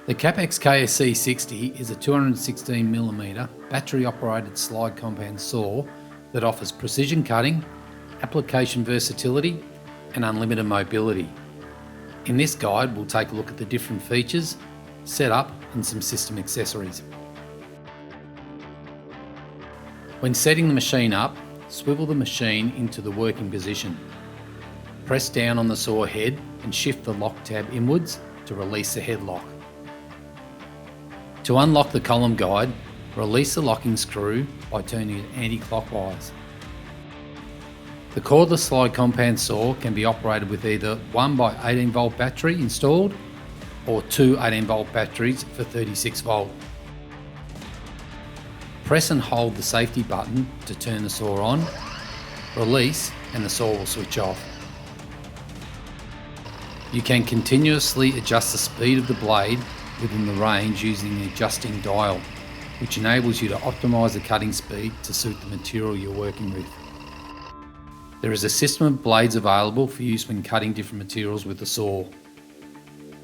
The KAPEX KSC 60 is a 216mm battery operated slide compound saw that offers precision cutting, application versatility and unlimited mobility. In this guide we'll take a look at the different features, setup and some system accessories. When setting the machine up, swivel the machine into the working position. Press down on the saw head and shift the lock tab inwards to release the headlock. To unlock the column guide, release the locking screw by turning it anti-clockwise. The cordless slide compound saw can be operated with either 1 x 18 volt battery installed or two 18 volt batteries for 36 volt. Press and hold the safety button to turn the saw on, release and the saw will switch off. You can continuously adjust the speed of the blade within the range using the adjusting dial, which enables you to optimise the cutting speed to suit the material you're working with. There is a system of blades available for use when cutting different materials with the saw.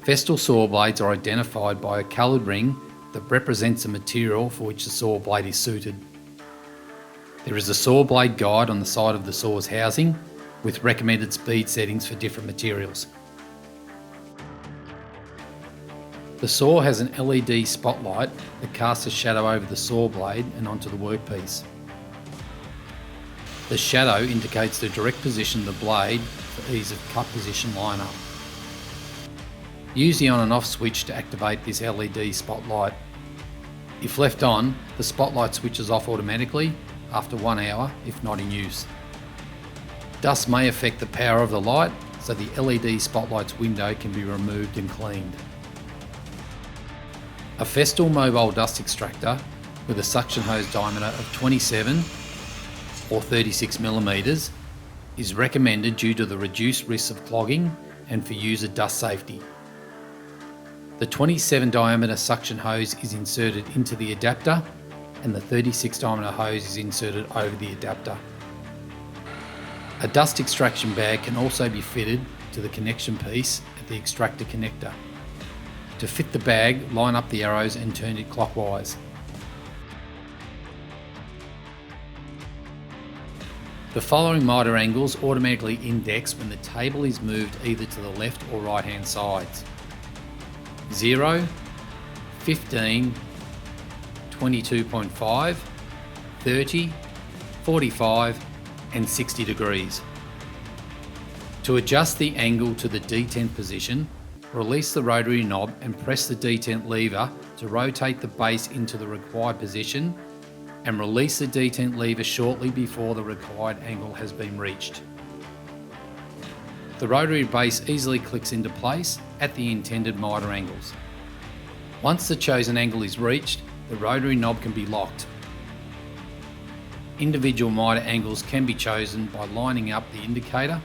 Festool saw blades are identified by a coloured ring that represents the material for which the saw blade is suited. There is a saw blade guide on the side of the saw's housing with recommended speed settings for different materials. The saw has an LED spotlight that casts a shadow over the saw blade and onto the workpiece. The shadow indicates the direct position of the blade for ease of cut position lineup. Use the on and off switch to activate this LED spotlight. If left on, the spotlight switches off automatically after 1 hour if not in use. Dust may affect the power of the light, so the LED spotlight's window can be removed and cleaned. A Festool mobile dust extractor with a suction hose diameter of 27 or 36mm is recommended due to the reduced risk of clogging and for user dust safety. The 27 diameter suction hose is inserted into the adapter and the 36 diameter hose is inserted over the adapter. A dust extraction bag can also be fitted to the connection piece at the extractor connector. To fit the bag, line up the arrows and turn it clockwise. The following miter angles automatically index when the table is moved either to the left or right hand sides: 0, 15, 22.5, 30, 45 and 60 degrees. To adjust the angle to the detent position, release the rotary knob and press the detent lever to rotate the base into the required position and release the detent lever shortly before the required angle has been reached. The rotary base easily clicks into place at the intended miter angles. Once the chosen angle is reached, the rotary knob can be locked. Individual miter angles can be chosen by lining up the indicator,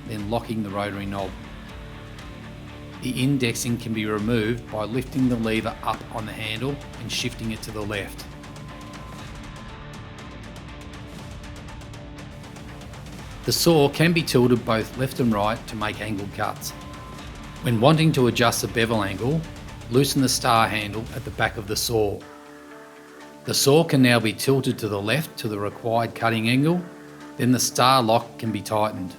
then locking the rotary knob. The indexing can be removed by lifting the lever up on the handle and shifting it to the left. The saw can be tilted both left and right to make angled cuts. When wanting to adjust the bevel angle, loosen the star handle at the back of the saw. The saw can now be tilted to the left to the required cutting angle, then the star lock can be tightened.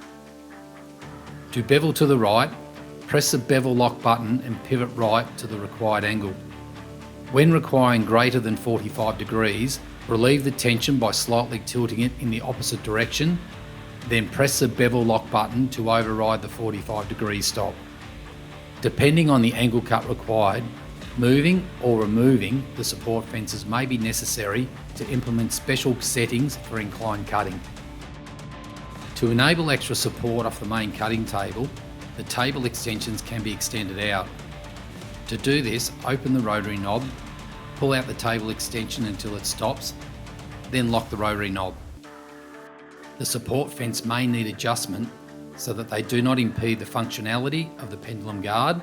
To bevel to the right, press the bevel lock button and pivot right to the required angle. When requiring greater than 45 degrees, relieve the tension by slightly tilting it in the opposite direction, then press the bevel lock button to override the 45 degree stop. Depending on the angle cut required, moving or removing the support fences may be necessary to implement special settings for inclined cutting. To enable extra support off the main cutting table, the table extensions can be extended out. To do this, open the rotary knob, pull out the table extension until it stops, then lock the rotary knob. The support fence may need adjustment so that they do not impede the functionality of the pendulum guard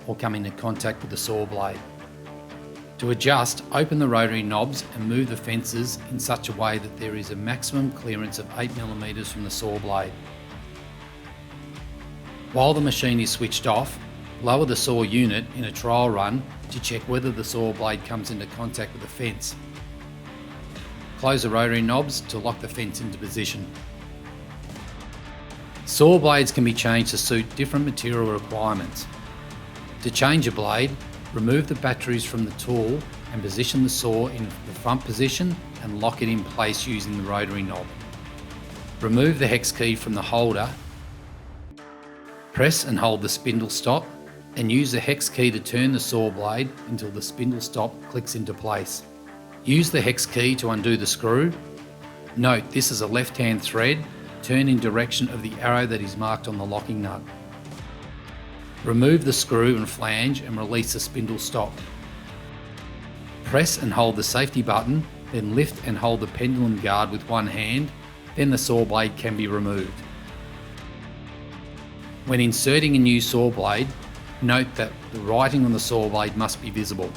or come into contact with the saw blade. To adjust, open the rotary knobs and move the fences in such a way that there is a maximum clearance of 8mm from the saw blade. While the machine is switched off, Lower the saw unit in a trial run to check whether the saw blade comes into contact with the fence. Close the rotary knobs to lock the fence into position. Saw blades can be changed to suit different material requirements. To change a blade, remove the batteries from the tool and position the saw in the front position and lock it in place using the rotary knob. Remove the hex key from the holder. Press and hold the spindle stop and use the hex key to turn the saw blade until the spindle stop clicks into place. Use the hex key to undo the screw. Note this is a left-hand thread. Turn in direction of the arrow that is marked on the locking nut. Remove the screw and flange and release the spindle stop. Press and hold the safety button, then lift and hold the pendulum guard with one hand, then the saw blade can be removed. When inserting a new saw blade, note that the writing on the saw blade must be visible.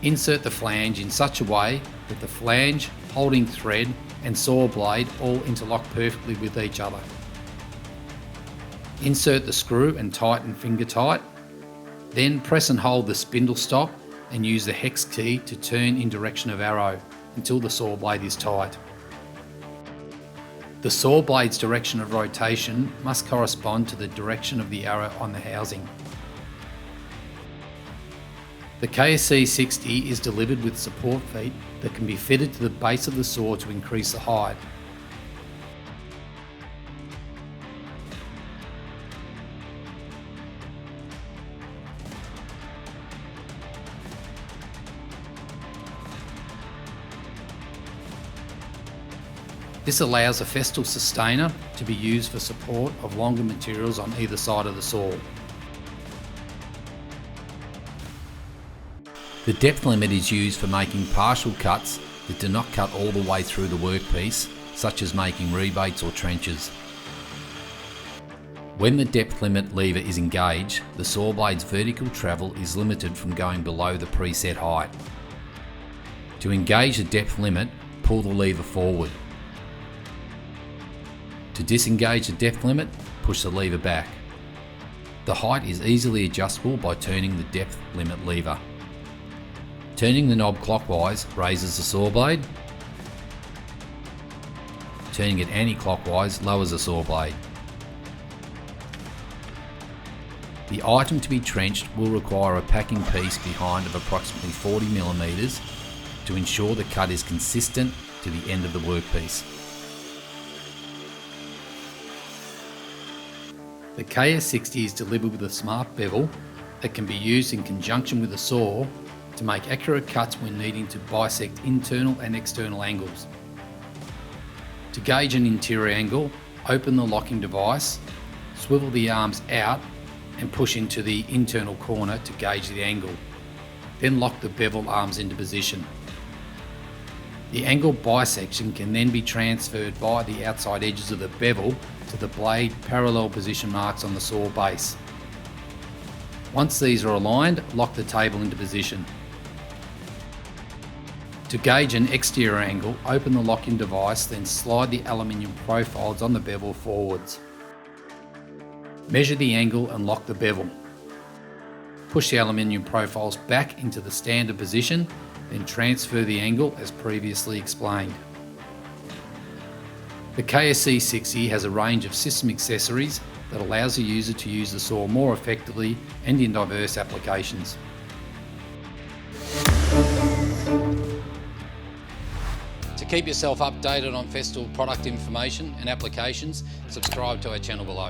Insert the flange in such a way that the flange, holding thread and saw blade all interlock perfectly with each other. Insert the screw and tighten finger tight. Then press and hold the spindle stop and use the hex key to turn in direction of arrow until the saw blade is tight. The saw blade's direction of rotation must correspond to the direction of the arrow on the housing. The KSC 60 is delivered with support feet that can be fitted to the base of the saw to increase the height. This allows a Festool sustainer to be used for support of longer materials on either side of the saw. The depth limit is used for making partial cuts that do not cut all the way through the workpiece, such as making rebates or trenches. When the depth limit lever is engaged, the saw blade's vertical travel is limited from going below the preset height. To engage the depth limit, pull the lever forward. To disengage the depth limit, push the lever back. The height is easily adjustable by turning the depth limit lever. Turning the knob clockwise raises the saw blade. Turning it anti-clockwise lowers the saw blade. The item to be trenched will require a packing piece behind of approximately 40mm to ensure the cut is consistent to the end of the workpiece. The KS60 is delivered with a smart bevel that can be used in conjunction with a saw to make accurate cuts when needing to bisect internal and external angles. To gauge an interior angle, open the locking device, swivel the arms out and push into the internal corner to gauge the angle. Then lock the bevel arms into position. The angle bisection can then be transferred via the outside edges of the bevel to the blade parallel position marks on the saw base. Once these are aligned, lock the table into position. To gauge an exterior angle, open the locking device, then slide the aluminium profiles on the bevel forwards. Measure the angle and lock the bevel. Push the aluminium profiles back into the standard position, then transfer the angle as previously explained. The KSC 60 has a range of system accessories that allows the user to use the saw more effectively and in diverse applications. To keep yourself updated on Festool product information and applications, subscribe to our channel below.